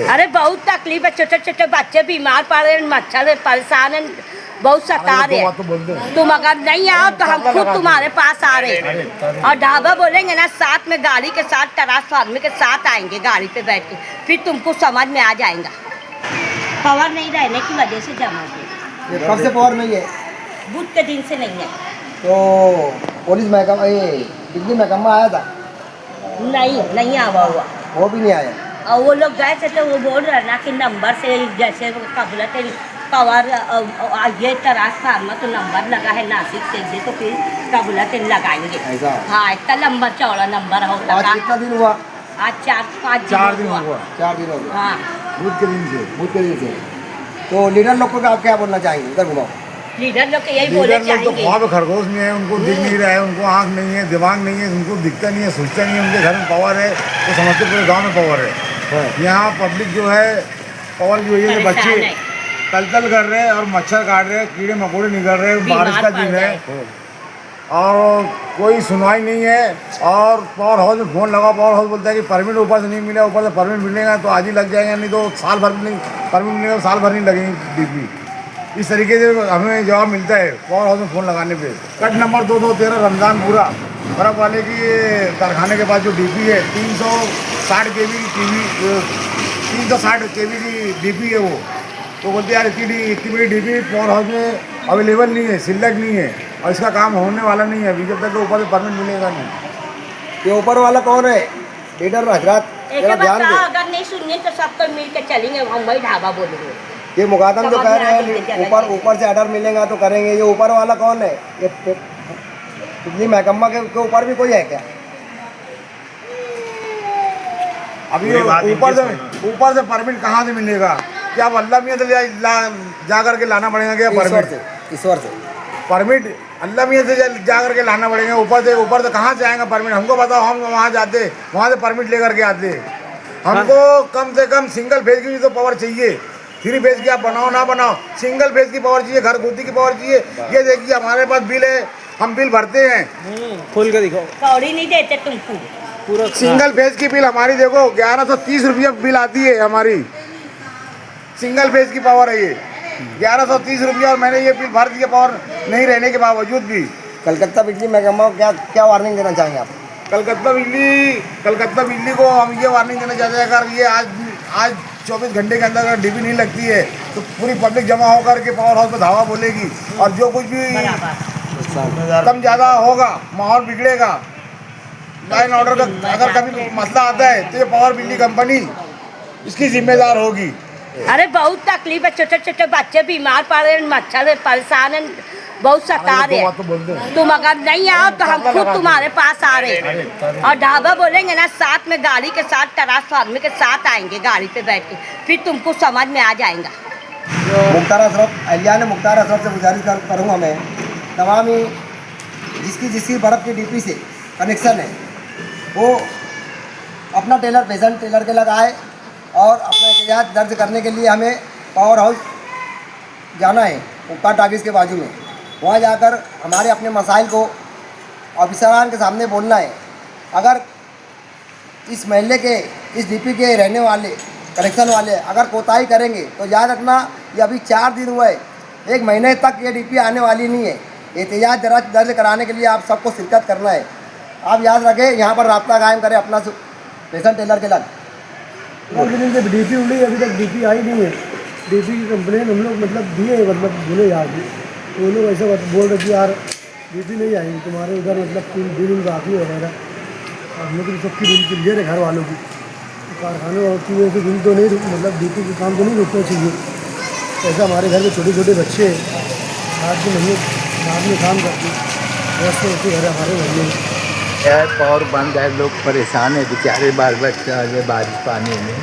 अरे बहुत तकलीफ है, छोटे छोटे बच्चे बीमार पड़ रहे हैं, मच्छर परेशान है, बहुत सता रहे हैं। तुम अगर नहीं आओ तो हम खुद तुम्हारे पास आ रहे हैं। और ढाबा बोलेंगे ना, साथ में गाड़ी के साथ ट्रांसफार्मर के साथ आएंगे, गाड़ी पे बैठ के, फिर तुमको समझ में आ जाएगा। पावर नहीं रहने की वजह से जमा है। कब से पावर नहीं है? बुध के दिन से नहीं है। तो पुलिस महकमा, ये बिजली महकमा आया था? नहीं आवा हुआ, वो भी नहीं आया। और वो लोग गए थे तो वो बोल रहे ना कि नंबर से जैसे कबलत पावर ये ट्रांसफार्मर तो नंबर लगा है नासिक से, तो फिर कबलत लगाएंगे। ऐसा? हाँ, इतना लंबा चौड़ा नंबर होता। आज कितना दिन हुआ? आज 4-5 दिन हुआ। 4 दिन हो गए। हाँ, बुध के दिन से। तो लीडर लोग को आप क्या बोलना चाहेंगे? इधर घुमाओ। लीडर लोग के यही बोले लीडर लोग तो ख्वाब खरगोश में है, उनको दिख नहीं रहा है, उनको आँख नहीं है, दिमाग नहीं है, उनको दिखता नहीं है, सोचता नहीं है। उनके घर में पावर है तो समझते पूरे गाँव में पावर है। यहाँ पब्लिक जो है पावर की वजह से बच्चे तल कर रहे हैं और मच्छर काट रहे हैं, कीड़े मकोड़े निकल रहे हैं, बारिश का दिन है और कोई सुनवाई नहीं है। और पावर हाउस में फ़ोन लगा, पावर हाउस बोलता है कि परमिट ऊपर से नहीं मिला, ऊपर से परमिट मिलेगा तो आज ही लग जाएगा, नहीं तो साल भर नहीं परमिट मिलेगा तो साल भर नहीं लगेगी डीपी। इस तरीके से हमें जवाब मिलता है पावर हाउस में फ़ोन लगाने पे। कट नंबर 2213 रमज़ानपुरा बर्फ़ वाले की कारखाने के पास जो डीपी है, 360 केवी टीवी 360 केवी की डीपी है वो। तो बोलते यार इतनी बड़ी डीपी पावर हाउस में अवेलेबल नहीं है, सिलेक्ट नहीं है और इसका काम होने वाला नहीं है अभी जब तक ऊपर से परमिट मिलेगा नहीं। ये ऊपर वाला कौन है? लीडर हजरात ध्यान दे। अगर नहीं सुनिए तो सबको मिल के चलेंगे, हम वही ढाबा बोलेंगे। ये मुकादम जो कह रहे हैं ऊपर से ऑर्डर मिलेगा तो करेंगे, ये ऊपर वाला कौन है? ये बिजली महकमा के ऊपर भी कोई है क्या? अभी ऊपर से परमिट कहाँ से मिलेगा? क्या अल्लाह मियाँ से जा करके लाना पड़ेगा क्या परमिट? ईश्वर से परमिट अल्लाह मियाँ से जा करके लाना पड़ेगा। ऊपर से कहाँ से आएगा परमिट? हमको बताओ, हम वहाँ जाते, वहाँ से परमिट लेकर के आते। हमको कम से कम सिंगल फेज की तो पावर चाहिए। 3 फेज की आप बनाओ ना बनाओ, सिंगल फेज की पावर चाहिए, घर घुटी की पावर चाहिए। ये देखिए हमारे पास बिल है, हम बिल भरते हैं। खोल के दिखाओ। कौड़ी नहीं देते तुमको। पूरा सिंगल फेज की बिल हमारी देखो 1130 रुपये बिल आती है हमारी। सिंगल फेज की पावर है ये 1130 रुपये, और मैंने ये बिल भर दिया पावर नहीं रहने के बावजूद भी। कलकत्ता बिजली महकमा को क्या वार्निंग देना चाहेंगे आप? कलकत्ता बिजली को हम ये वार्निंग देना चाहते हैं, अगर ये आज 24 घंटे के अंदर अगर डीपी नहीं लगती है तो पूरी पब्लिक जमा होकर के पावर हाउस में धावा बोलेगी और जो कुछ भी कम ज़्यादा होगा माहौल बिगड़ेगा। लाइन ऑर्डर का अगर कभी मसला आता है तो ये पावर बिजली कंपनी इसकी जिम्मेदार होगी। अरे बहुत तकलीफ है, छोटे छोटे बच्चे बीमार पड़ रहे हैं, मच्छर परेशान है, बहुत सता रहे हैं। तुम अगर नहीं आओ तो हम खुद तुम्हारे पास आ रहे हैं। और ढाबा बोलेंगे ना, साथ में गाड़ी के साथ ट्रांसफार्मर के साथ आएंगे, गाड़ी पे बैठ के, फिर तुमको समझ में आ जाएगा। मुख्तार अशरफ अलिया ने मुख्तार अशरफ से गुजारिश करूँगा मैं, तमाम ही जिसकी बर्फ़ की डीपी से कनेक्शन है वो अपना पेशेंट टेलर के लगाए और अपना एहतियात दर्ज करने के लिए हमें पावर हाउस जाना है, उपकार टाकिज़ के बाजू में। वहाँ जाकर हमारे अपने मसाइल को ऑफिसरान के सामने बोलना है। अगर इस महल्ले के इस डीपी के रहने वाले कनेक्शन वाले अगर कोताही करेंगे तो याद रखना ये अभी 4 दिन हुए, 1 महीने तक ये डीपी आने वाली नहीं है। एहतियात दर्ज कराने के लिए आप सबको शिरकत करना है। आप याद रखें, यहाँ पर राब्ता कायम करें अपना पेशेंट टेलर के लग। डीपी उड़ी अभी तक डीपी आई नहीं है। डीपी की कंप्लेन हम लोग मतलब दिए, मतलब बोले यार भी तो वो लोग ऐसा बोल रहे कि यार डीपी नहीं आएंगी तुम्हारे उधर, मतलब 3 दिन बाकी वगैरह। हम लोग सबकी बिल क्लियर है घर वालों की, कारखाने की वजह से बिल तो नहीं मतलब डीपी के काम तो नहीं रुकना चाहिए। ऐसा हमारे घर में छोटे छोटे बच्चे हैं, 7 महीने बाद में काम करते व्यवस्था होती घर हमारे भैया में। यार पावर बंद है, लोग परेशान है बेचारे, बार बारिश पानी में।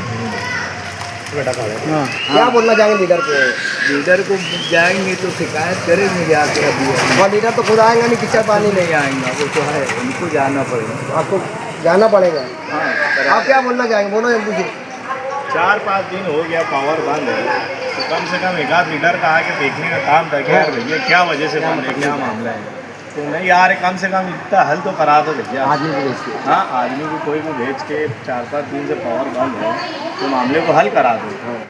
हाँ, क्या बोलना चाहेंगे लीडर को जाएंगे तो शिकायत करेंगे जाकर। अभी और लीडर तो खुद आएगा नहीं, किचन पानी नहीं आएंगा, वो तो है, उनको जाना पड़ेगा। आपको जाना पड़ेगा। हाँ, आप क्या बोलना चाहेंगे? बोलो जल्दी से। 4-5 दिन हो गया पावर बंद है, तो कम से कम 1 आध लीडर का आके देखने का काम था कि यार भैया क्या वजह से बंद है, क्या मामला है। तो नहीं यार कम से कम इतना हल तो करा दो भैया। आदमी को भेज के। हाँ आदमी को कोई को भेज के 4-5 दिन से पावर बंद है तो मामले को हल करा दो।